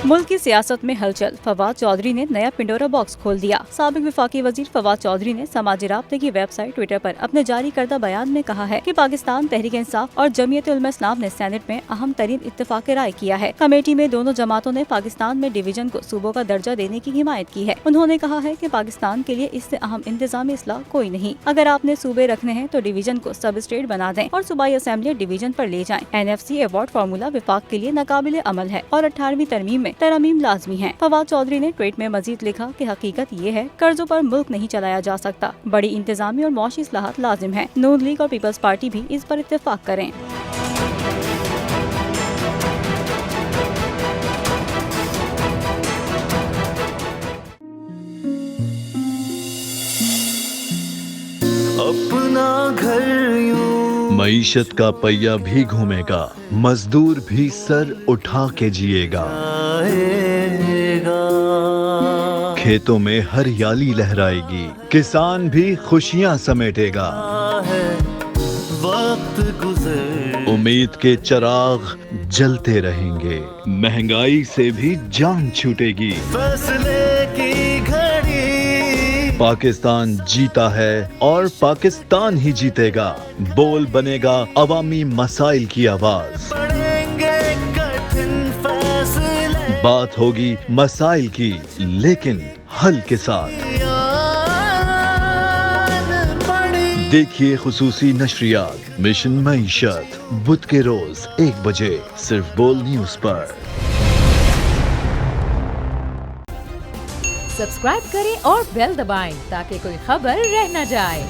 मुल्क की सियासत में हलचल, फवाद चौधरी ने नया पिंडोरा बॉक्स खोल दिया। साबिक वफाकी वजीर फवाद चौधरी ने समाजी राब्ते की वेबसाइट ट्विटर पर अपने जारी करदा बयान में कहा है कि पाकिस्तान तहरीक इंसाफ और जमीयत उलमा इस्लाम ने सेनेट में अहम तरीन इत्तेफाक राय किया है। कमेटी में दोनों जमातों ने पाकिस्तान में डिवीजन को सूबों का दर्जा देने की हिमायत की है। उन्होंने कहा है कि पाकिस्तान के लिए इससे अहम इंतजामी इस्लाह कोई नहीं। अगर आपने सूबे रखने हैं तो डिवीजन को सब स्टेट बना दें और सूबाई असेंबली डिवीजन पर ले जाएं। NFC अवार्ड फार्मूला विफाक के लिए नाकाबिले अमल है और 18वीं तरमीम में तरमीम लाजमी है। फवाद चौधरी ने ट्वीट में मजीद लिखा कि हकीकत ये है, कर्जों पर मुल्क नहीं चलाया जा सकता। बड़ी इंतजामी और मौशी इस्लाहात लाजिम है। नून लीग और पीपल्स पार्टी भी इस पर इत्तेफाक करें। अपना घर यूं मईशत का पहिया भी घूमेगा, मजदूर भी सर उठा के जिएगा। आएगा। खेतों में हरियाली लहराएगी, किसान भी खुशियां समेटेगा। है वक्त गुजर उम्मीद के चिराग जलते रहेंगे, महंगाई से भी जान छूटेगी। फैसले की घड़ी पाकिस्तान जीता है और पाकिस्तान ही जीतेगा। बोल बनेगा अवामी मसाइल की आवाज। पड़ेंगे कठिन फैसले। बात होगी मसाइल की, लेकिन हल के साथ। देखिए खुसूसी नशरियात मिशन मईशत बुध के रोज 1 बजे सिर्फ बोल न्यूज पर। सब्सक्राइब करें और बेल दबाएं ताकि कोई खबर रह न जाए।